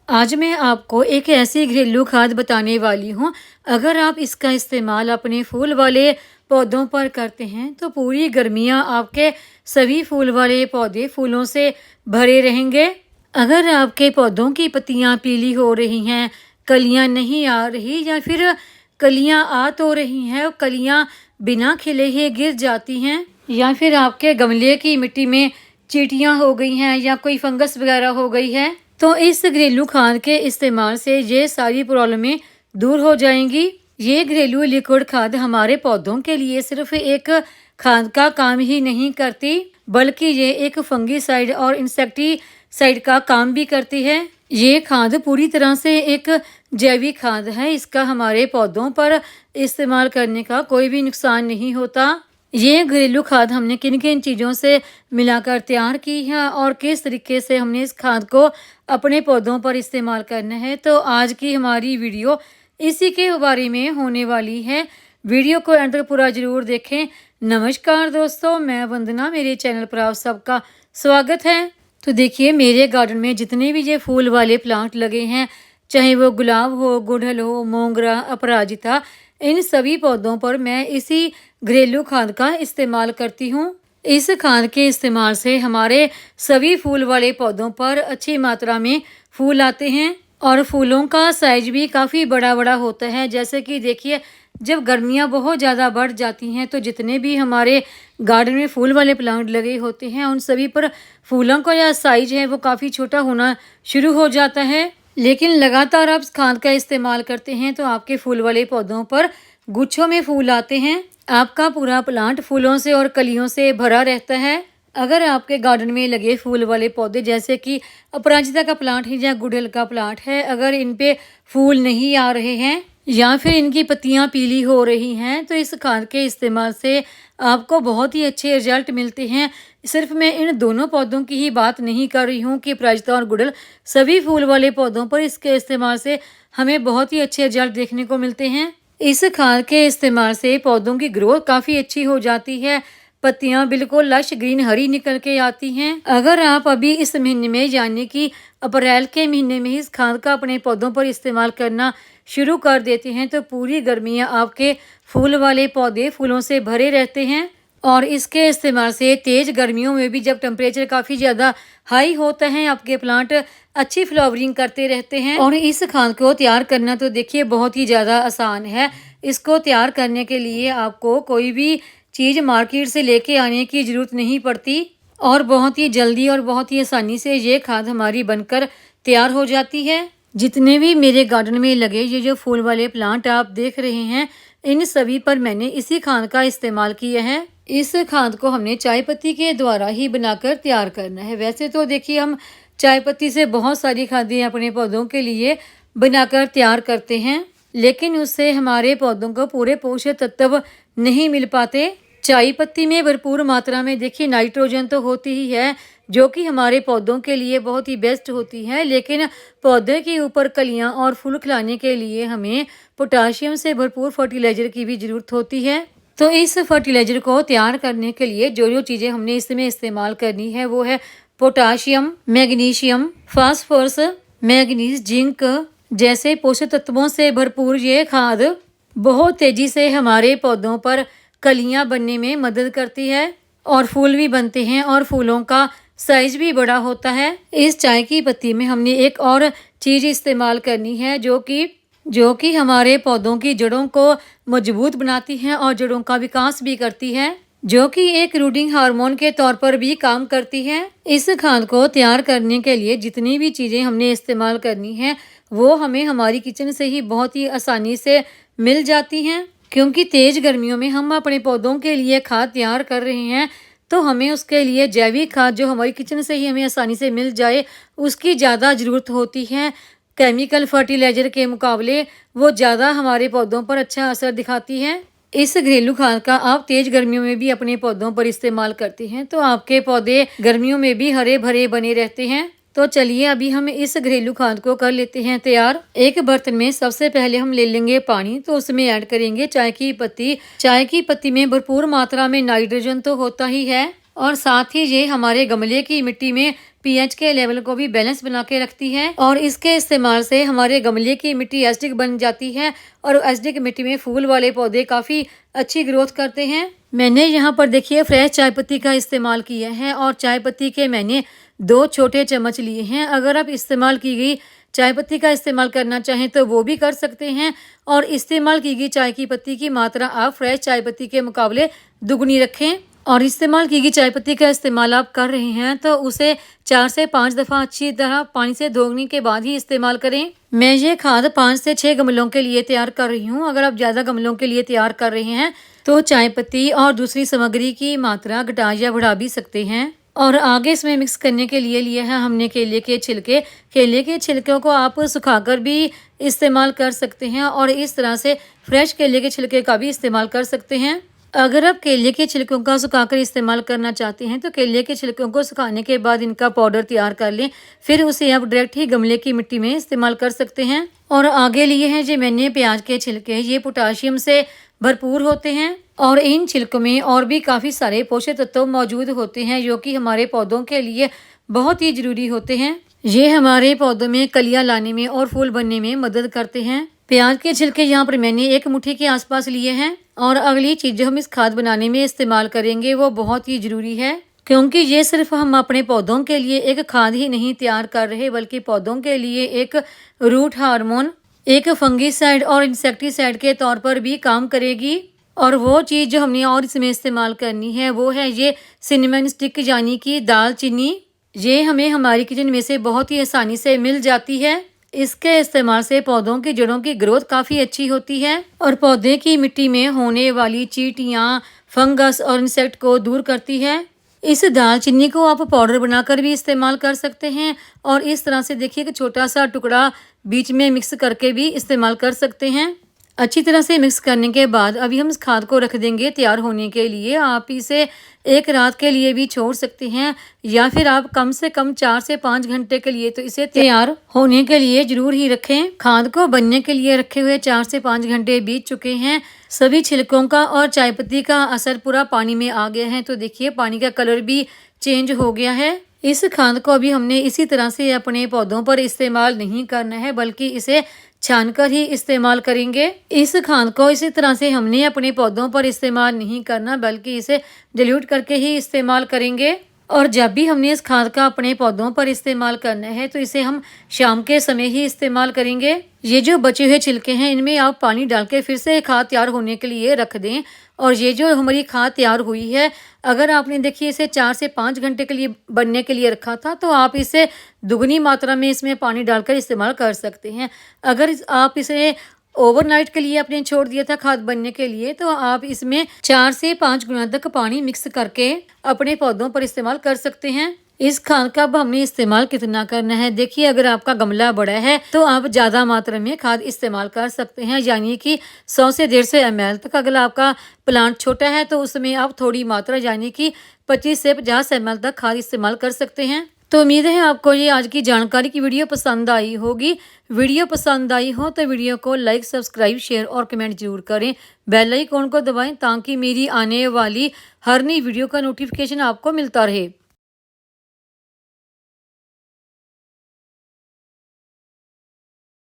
आज मैं आपको एक ऐसी घरेलू खाद बताने वाली हूँ। अगर आप इसका इस्तेमाल अपने फूल वाले पौधों पर करते हैं तो पूरी गर्मियाँ आपके सभी फूल वाले पौधे फूलों से भरे रहेंगे। अगर आपके पौधों की पत्तियाँ पीली हो रही हैं, कलियाँ नहीं आ रही या फिर कलियाँ आ तो रही हैं और कलियाँ बिना खिले ही गिर जाती हैं, या फिर आपके गमले की मिट्टी में चींटियाँ हो गई हैं या कोई फंगस वगैरह हो गई है, तो इस घरेलू खाद के इस्तेमाल से ये सारी प्रॉब्लमें दूर हो जाएंगी। ये घरेलू लिक्विड खाद हमारे पौधों के लिए सिर्फ एक खाद का काम ही नहीं करती, बल्कि ये एक फंगीसाइड और इंसेक्टिसाइड का काम भी करती है। ये खाद पूरी तरह से एक जैविक खाद है। इसका हमारे पौधों पर इस्तेमाल करने का कोई भी नुकसान नहीं होता। ये घरेलू खाद हमने किन किन चीज़ों से मिलाकर तैयार की है और किस तरीके से हमने इस खाद को अपने पौधों पर इस्तेमाल करना है, तो आज की हमारी वीडियो इसी के बारे में होने वाली है। वीडियो को अंत तक पूरा ज़रूर देखें। नमस्कार दोस्तों, मैं वंदना, मेरे चैनल पर आप सबका स्वागत है। तो देखिए, मेरे गार्डन में जितने भी ये फूल वाले प्लांट लगे हैं, चाहे वो गुलाब हो, गुड़हल हो, मोगरा, अपराजिता, इन सभी पौधों पर मैं इसी घरेलू खाद का इस्तेमाल करती हूँ। इस खाद के इस्तेमाल से हमारे सभी फूल वाले पौधों पर अच्छी मात्रा में फूल आते हैं और फूलों का साइज भी काफ़ी बड़ा बड़ा होता है। जैसे कि देखिए, जब गर्मियाँ बहुत ज़्यादा बढ़ जाती हैं तो जितने भी हमारे गार्डन में फूल वाले प्लांट लगे होते हैं, उन सभी पर फूलों का या साइज है वो काफ़ी छोटा होना शुरू हो जाता है। लेकिन लगातार आप खाद का इस्तेमाल करते हैं तो आपके फूल वाले पौधों पर गुच्छों में फूल आते हैं। आपका पूरा प्लांट फूलों से और कलियों से भरा रहता है। अगर आपके गार्डन में लगे फूल वाले पौधे जैसे कि अपराजिता का प्लांट है या गुड़हल का प्लांट है, अगर इन पे फूल नहीं आ रहे हैं या फिर इनकी पत्तियां पीली हो रही हैं, तो इस खाद के इस्तेमाल से आपको बहुत ही अच्छे रिजल्ट मिलते हैं। सिर्फ मैं इन दोनों पौधों की ही बात नहीं कर रही हूँ कि अपराजिता और गुड़हल, सभी फूल वाले पौधों पर इसके इस्तेमाल से हमें बहुत ही अच्छे रिजल्ट देखने को मिलते हैं। इस खाद के इस्तेमाल से पौधों की ग्रोथ काफ़ी अच्छी हो जाती है। पत्तियां बिल्कुल लश ग्रीन हरी निकल के आती हैं। अगर आप अभी इस महीने में यानी कि अप्रैल के महीने में इस खाद का अपने पौधों पर इस्तेमाल करना शुरू कर देते हैं तो पूरी गर्मियां आपके फूल वाले पौधे फूलों से भरे रहते हैं। और इसके इस्तेमाल से तेज़ गर्मियों में भी जब टेम्परेचर काफ़ी ज़्यादा हाई होता है, आपके प्लांट अच्छी फ्लावरिंग करते रहते हैं। और इस खाद को तैयार करना तो देखिए बहुत ही ज़्यादा आसान है। इसको तैयार करने के लिए आपको कोई भी चीज़ मार्केट से लेके आने की ज़रूरत नहीं पड़ती और बहुत ही जल्दी और बहुत ही आसानी से ये खाद हमारी बनकर तैयार हो जाती है। जितने भी मेरे गार्डन में लगे ये जो फूल वाले प्लांट आप देख रहे हैं, इन सभी पर मैंने इसी खाद का इस्तेमाल किया है। इस खाद को हमने चाय पत्ती के द्वारा ही बनाकर तैयार करना है। वैसे तो देखिए, हम चाय पत्ती से बहुत सारी खादें अपने पौधों के लिए बनाकर तैयार करते हैं, लेकिन उससे हमारे पौधों को पूरे पोषक तत्व नहीं मिल पाते। चाय पत्ती में भरपूर मात्रा में देखिए नाइट्रोजन तो होती ही है, जो कि हमारे पौधों के लिए बहुत ही बेस्ट होती है, लेकिन पौधे के ऊपर कलियां और फूल खिलाने के लिए हमें पोटाशियम से भरपूर फर्टिलाइजर की भी ज़रूरत होती है। तो इस फर्टिलाइजर को तैयार करने के लिए जो जो चीज़ें हमने इसमें इस्तेमाल करनी है वो है potassium, magnesium, phosphorus, manganese, zinc जैसे पोषक तत्वों से भरपूर ये खाद बहुत तेज़ी से हमारे पौधों पर कलियां बनने में मदद करती है और फूल भी बनते हैं और फूलों का साइज भी बड़ा होता है। इस चाय की पत्ती में हमने एक और चीज़ इस्तेमाल करनी है जो कि हमारे पौधों की जड़ों को मजबूत बनाती है और जड़ों का विकास भी करती है, जो कि एक रूटिंग हार्मोन के तौर पर भी काम करती है। इस खाद को तैयार करने के लिए जितनी भी चीज़ें हमने इस्तेमाल करनी है वो हमें हमारी किचन से ही बहुत ही आसानी से मिल जाती हैं। क्योंकि तेज़ गर्मियों में हम अपने पौधों के लिए खाद तैयार कर रहे हैं, तो हमें उसके लिए जैविक खाद जो हमारी किचन से ही हमें आसानी से मिल जाए उसकी ज़्यादा ज़रूरत होती है। केमिकल फर्टिलाइज़र के मुकाबले वो ज़्यादा हमारे पौधों पर अच्छा असर दिखाती है। इस घरेलू खाद का आप तेज़ गर्मियों में भी अपने पौधों पर इस्तेमाल करते हैं तो आपके पौधे गर्मियों में भी हरे भरे बने रहते हैं। तो चलिए अभी हम इस घरेलू खाद को कर लेते हैं तैयार। एक बर्तन में सबसे पहले हम ले लेंगे पानी, तो उसमें ऐड करेंगे चाय की पत्ती। चाय की पत्ती में भरपूर मात्रा में नाइट्रोजन तो होता ही है और साथ ही ये हमारे गमले की मिट्टी में पीएच के लेवल को भी बैलेंस बना के रखती है और इसके इस्तेमाल से हमारे गमले की मिट्टी एसिडिक बन जाती है और एसिडिक मिट्टी में फूल वाले पौधे काफ़ी अच्छी ग्रोथ करते हैं। मैंने यहाँ पर देखिए फ्रेश चाय पत्ती का इस्तेमाल किया है और चाय पत्ती के मैंने 2 छोटे चम्मच लिए हैं। अगर आप इस्तेमाल की गई चाय पत्ती का इस्तेमाल करना चाहें तो वो भी कर सकते हैं और इस्तेमाल की गई चाय की पत्ती की मात्रा आप फ्रेश चाय पत्ती के मुकाबले दुगनी रखें और इस्तेमाल की गई चाय पत्ती का इस्तेमाल आप कर रहे हैं तो उसे 4 से 5 दफ़ा अच्छी तरह पानी से धोने के बाद ही इस्तेमाल करें। मैं ये खाद 5 से 6 गमलों के लिए तैयार कर रही हूँ। अगर आप ज़्यादा गमलों के लिए तैयार कर रहे हैं तो चाय पत्ती और दूसरी सामग्री की मात्रा घटा या बढ़ा भी सकते हैं। और आगे इसमें मिक्स करने के लिए है हमने केले के छिलके। केले के छिलकों को आप सुखाकर भी इस्तेमाल कर सकते हैं और इस तरह से फ्रेश केले के छिलके का भी इस्तेमाल कर सकते हैं। अगर आप केले के छिलकों का सुखाकर इस्तेमाल करना चाहते हैं तो केले के छिलकों को सुखाने के बाद इनका पाउडर तैयार कर लें, फिर उसे आप डायरेक्ट ही गमले की मिट्टी में इस्तेमाल कर सकते हैं। और आगे लिए हैं जो मैंने प्याज के छिलके, ये पोटाशियम से भरपूर होते हैं और इन छिलकों में और भी काफ़ी सारे पोषक तत्व मौजूद होते हैं जो कि हमारे पौधों के लिए बहुत ही ज़रूरी होते हैं। ये हमारे पौधों में कलियां लाने में और फूल बनने में मदद करते हैं। प्याज के छिलके यहाँ पर मैंने 1 मुट्ठी के आसपास लिए हैं और अगली चीज़ जो हम इस खाद बनाने में इस्तेमाल करेंगे वो बहुत ही ज़रूरी है, क्योंकि ये सिर्फ हम अपने पौधों के लिए एक खाद ही नहीं तैयार कर रहे बल्कि पौधों के लिए एक रूट हार्मोन, एक फंगीसाइड और इंसेक्टिसाइड के तौर पर भी काम करेगी। और वो चीज़ जो हमने और इसमें इस्तेमाल करनी है वो है ये सिनेमन स्टिक यानी कि दालचीनी। ये हमें हमारी किचन में से बहुत ही आसानी से मिल जाती है। इसके इस्तेमाल से पौधों की जड़ों की ग्रोथ काफ़ी अच्छी होती है और पौधे की मिट्टी में होने वाली चींटियाँ, फंगस और इंसेक्ट को दूर करती है। इस दालचीनी को आप पाउडर बनाकर भी इस्तेमाल कर सकते हैं और इस तरह से देखिए कि छोटा सा टुकड़ा बीच में मिक्स करके भी इस्तेमाल कर सकते हैं। अच्छी तरह से मिक्स करने के बाद अभी हम इस खाद को रख देंगे तैयार होने के लिए। आप इसे 1 रात के लिए भी छोड़ सकते हैं या फिर आप कम से कम 4 से 5 घंटे के लिए तो इसे तैयार होने के लिए जरूर ही रखें। खाद को बनने के लिए रखे हुए 4 से 5 घंटे बीत चुके हैं। सभी छिलकों का और चाय पत्ती का असर पूरा पानी में आ गया है, तो देखिए पानी का कलर भी चेंज हो गया है। इस खाद को अभी हमने इसी तरह से अपने पौधों पर इस्तेमाल नहीं करना है बल्कि इसे छानकर ही इस्तेमाल करेंगे। इस खाद को इसी तरह से हमने अपने पौधों पर इस्तेमाल नहीं करना बल्कि इसे डिल्यूट करके ही इस्तेमाल करेंगे। और जब भी हमने इस खाद का अपने पौधों पर इस्तेमाल करना है तो इसे हम शाम के समय ही इस्तेमाल करेंगे। ये जो बचे हुए छिलके हैं इनमें आप पानी डाल के फिर से खाद तैयार होने के लिए रख दें। और ये जो हमारी खाद तैयार हुई है, अगर आपने देखिए इसे 4 से 5 घंटे के लिए बनने के लिए रखा था तो आप इसे दुगनी मात्रा में इसमें पानी डालकर इस्तेमाल कर सकते हैं। अगर आप इसे ओवरनाइट के लिए आपने छोड़ दिया था खाद बनने के लिए तो आप इसमें 4 से 5 गुना तक पानी मिक्स करके अपने पौधों पर इस्तेमाल कर सकते हैं। इस खाद का अब हमने इस्तेमाल कितना करना है, देखिए अगर आपका गमला बड़ा है तो आप ज़्यादा मात्रा में खाद इस्तेमाल कर सकते हैं, यानी कि 100 से 150 ml तक। अगर आपका प्लांट छोटा है तो उसमें आप थोड़ी मात्रा यानी कि 25 से 50 ml तक खाद इस्तेमाल कर सकते हैं। तो उम्मीद है आपको ये आज की जानकारी की वीडियो पसंद आई होगी। वीडियो पसंद आई हो तो वीडियो को लाइक, सब्सक्राइब, शेयर और कमेंट जरूर करें। बेल आइकन को दबाएं ताकि मेरी आने वाली हर नई वीडियो का नोटिफिकेशन आपको मिलता रहे।